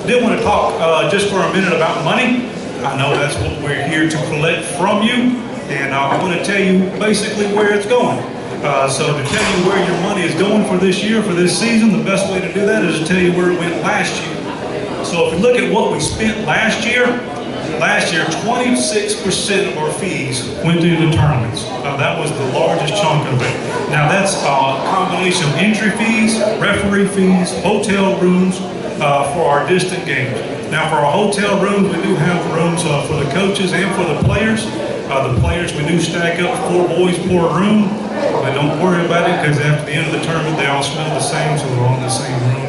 Did want to talk just for a minute about money. I know that's what we're here to collect from you, and I want to tell you basically where it's going. So to tell you where your money is going for this year, for this season, the best way to do that is to tell you where it went last year. So if you look at what we spent last year, 26% of our fees went to the tournaments. That was the largest chunk of it. Now that's a combination of entry fees, referee fees, hotel rooms for our distant games. Now for our hotel rooms, we do have rooms for the coaches and for the players. The players, we do stack up 4 boys per room. But don't worry about it, because after the end of the tournament, they all smell the same, so we're all in the same room.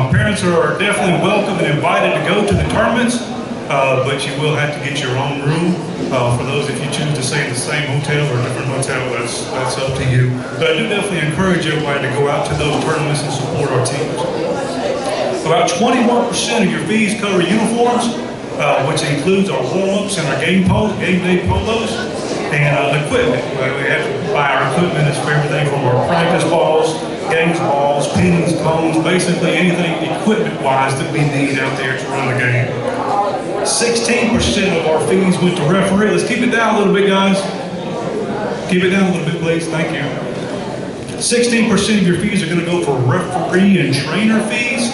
Parents are definitely welcome and invited to go to the tournaments, but you will have to get your own room. For those, if you choose to stay in the same hotel or a different hotel, that's up to you. But I do definitely encourage everybody to go out to those tournaments and support our teams. About 21% of your fees cover uniforms, which includes our warm-ups and our game day polos, and equipment. We have to buy our equipment. It's for everything from our practice balls, games balls, pennies, cones, basically anything equipment-wise that we need out there to run the game. 16% of our fees went to referee. Let's keep it down a little bit, guys. Keep it down a little bit, please. Thank you. 16% of your fees are going to go for referee and trainer fees.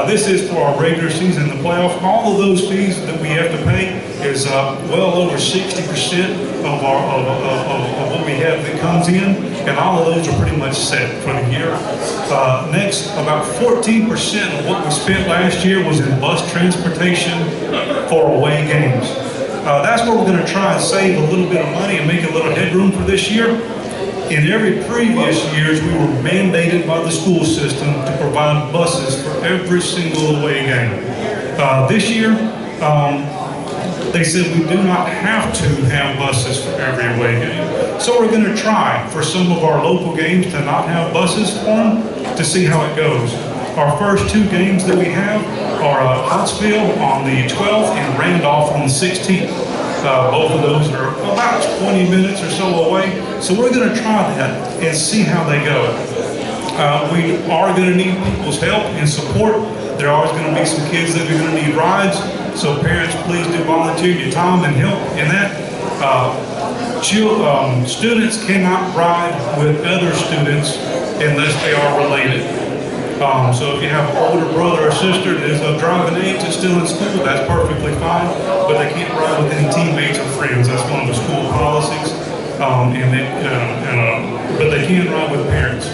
This is for our regular season and the playoff. All of those fees that we have to pay is well over 60% of what we have that comes in, and all of those are pretty much set for the year. Next, about 14% of what we spent last year was in bus transportation for away games. That's where we're going to try and save a little bit of money and make a little headroom for this year. In every previous years, we were mandated by the school system to provide buses for every single away game. This year, they said we do not have to have buses for every away game. So we're going to try for some of our local games to not have buses for them to see how it goes. Our first 2 games that we have are Huntsville on the 12th and Randolph on the 16th. Both of those are about 20 minutes or so away. So we're going to try that and see how they go. We are going to need people's help and support. There are always going to be some kids that are going to need rides. So parents, please do volunteer your time and help in that. Students cannot ride with other students unless they are related. So if you have an older brother or sister that is of driving age and still in school, that's perfectly fine, but they can't ride with any teammates or friends. That's one of the school policies, but they can ride with parents.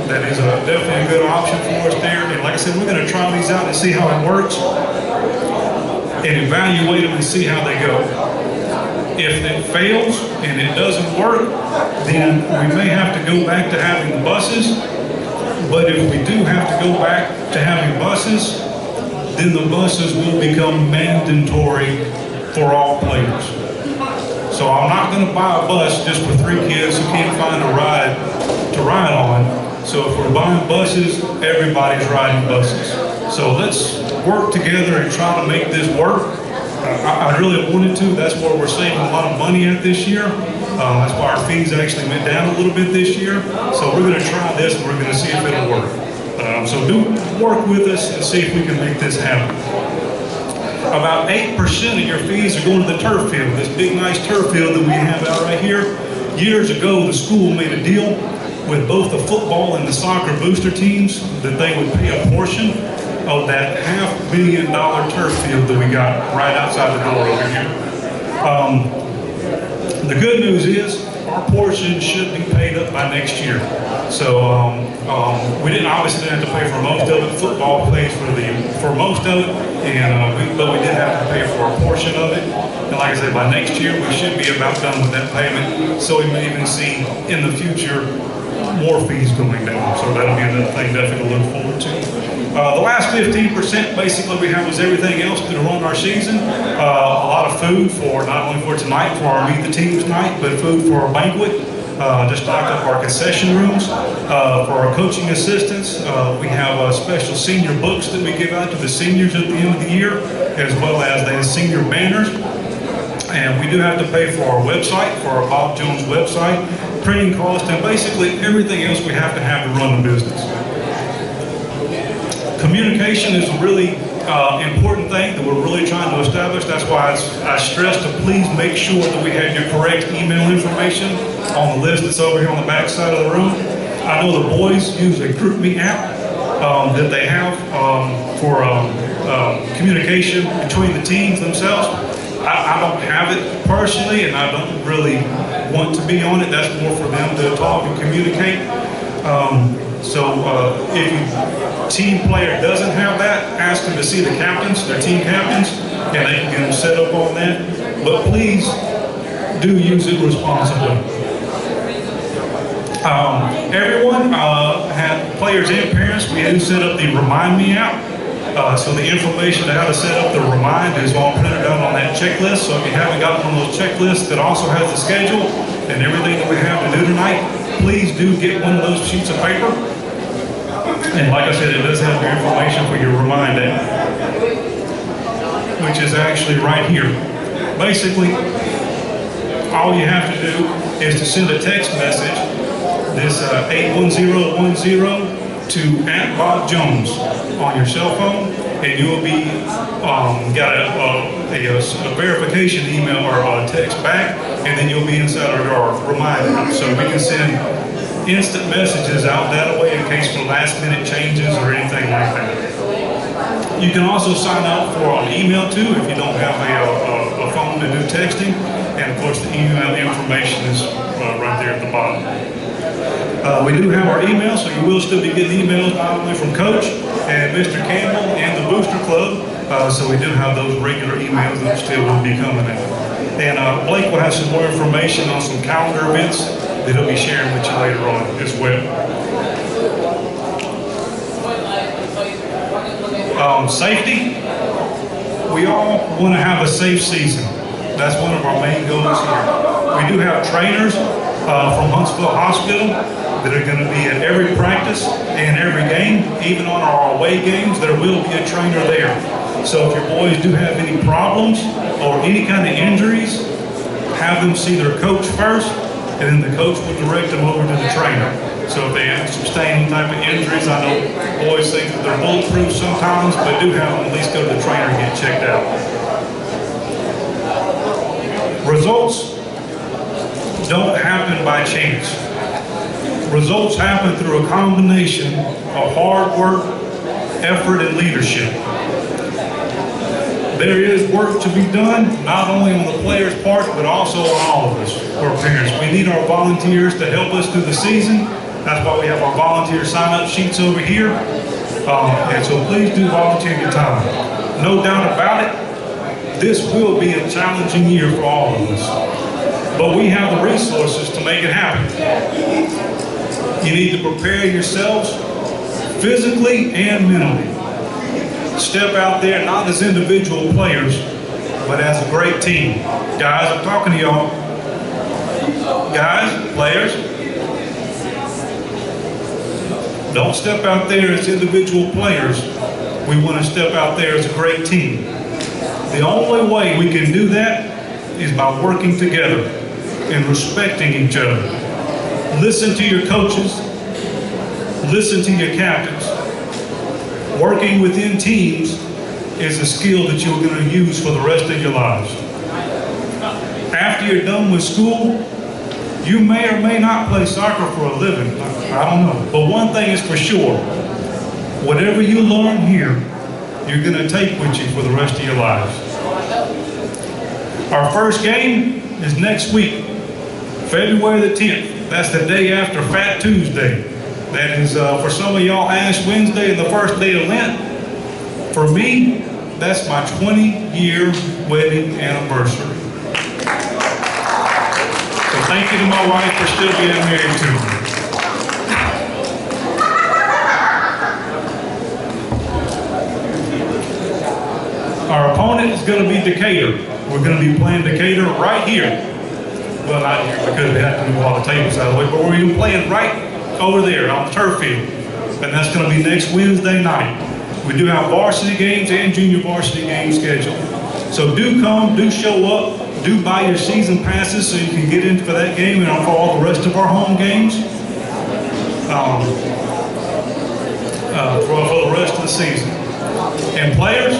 That is definitely a good option for us there. And like I said, we're going to try these out and see how it works and evaluate them and see how they go. If it fails and it doesn't work, then we may have to go back to having the buses. But if we do have to go back to having buses, then the buses will become mandatory for all players. So I'm not going to buy a bus just for 3 kids who can't find a ride to ride on. So if we're buying buses, everybody's riding buses. So let's work together and try to make this work. I really wanted to. That's where we're saving a lot of money at this year. That's why our fees actually went down a little bit this year. So we're going to try this and we're going to see if it'll work. So do work with us and see if we can make this happen. About 8% of your fees are going to the turf field, this big nice turf field that we have out right here. Years ago, the school made a deal with both the football and the soccer booster teams that they would pay a portion of that $500 million turf field that we got right outside the door over here. The good news is our portion should be paid up by next year. So we didn't obviously have to pay for most of it. Football pays for most of it, but we did have to pay for a portion of it. And like I said, by next year we should be about done with that payment. So we may even see in the future more fees going down. So that'll be another thing definitely to look forward to. The last 15% basically we have was everything else to run our season. A lot of food for not only for tonight, for our Meet the Teams night, but food for our banquet. To stock up our concession rooms. For our coaching assistants, we have special senior books that we give out to the seniors at the end of the year, as well as the senior banners. And we do have to pay for our website, for our Bob Jones website, printing costs, and basically everything else we have to run the business. Communication is a really important thing that we're really trying to establish. That's why I stress to please make sure that we have your correct email information on the list that's over here on the back side of the room. I know the boys use a GroupMe app that they have for communication between the teams themselves. I don't have it personally, and I don't really want to be on it. That's more for them to talk and communicate. If your team player doesn't have that, ask them to see the captains, their team captains, and they can get them set up on that. But please do use it responsibly. Everyone had players and parents. We had to set up the Remind Me app. So the information on how to set up the Remind is all printed out on that checklist. So if you haven't got one of those checklists that also has the schedule and everything that we have to do tonight, please do get one of those sheets of paper. And like I said, it does have your information for your Remind app, which is actually right here. Basically, all you have to do is to send a text message, this 81010 to @BobJones on your cell phone, and you will be got a verification email or a text back, and then you'll be inside our reminder. So we can send instant messages out that way in case for last minute changes or anything like that. You can also sign up for an email too if you don't have a phone to do texting, and of course the email information is right there at the bottom. We do have our email, so you will still be getting emails not only from Coach and Mr. Campbell and the Booster Club, so we do have those regular emails that still will be coming in. And Blake will have some more information on some calendar events that he'll be sharing with you later on as well. Safety, we all want to have a safe season. That's one of our main goals here. We do have trainers from Huntsville Hospital that are going to be at every practice and every game. Even on our away games, there will be a trainer there. So if your boys do have any problems or any kind of injuries, have them see their coach first, and then the coach will direct them over to the trainer. So if they have sustain any type of injuries, I know boys think that they're bulletproof sometimes, but do have them at least go to the trainer and get checked out. Results don't happen by chance. Results happen through a combination of hard work, effort, and leadership. There is work to be done, not only on the players' part, but also on all of us, our parents. We need our volunteers to help us through the season. That's why we have our volunteer sign-up sheets over here. And so please do volunteer your time. No doubt about it, this will be a challenging year for all of us. But we have the resources to make it happen. You need to prepare yourselves physically and mentally. Step out there not as individual players, but as a great team. Guys, I'm talking to y'all. Guys, players, don't step out there as individual players. We want to step out there as a great team. The only way we can do that is by working together and respecting each other. Listen to your coaches. Listen to your captains. Working within teams is a skill that you're going to use for the rest of your lives. After you're done with school, you may or may not play soccer for a living. I don't know. But one thing is for sure, whatever you learn here, you're going to take with you for the rest of your lives. Our first game is next week, February the 10th. That's the day after Fat Tuesday. That is, for some of y'all, Ash Wednesday and the first day of Lent. For me, that's my 20-year wedding anniversary. So thank you to my wife for still being married to me. Our opponent is going to be Decatur. We're going to be playing Decatur right here. Well, not here because we have to move all the tables out of the way, but we're going to be playing right over there on the turf field. And that's going to be next Wednesday night. We do have varsity games and junior varsity games scheduled. So do come, do show up, do buy your season passes so you can get in for that game and for all the rest of our home games. for the rest of the season. And players,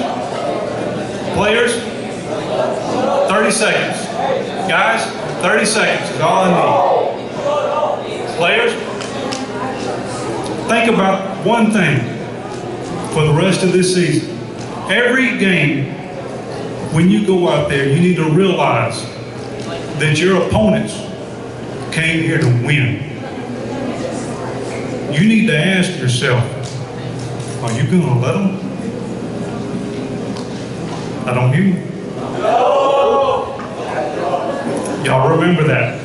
30 seconds. Guys, 30 seconds is all I need. Players, think about one thing for the rest of this season. Every game, when you go out there, you need to realize that your opponents came here to win. You need to ask yourself, are you going to let them? I don't hear you. Y'all remember that.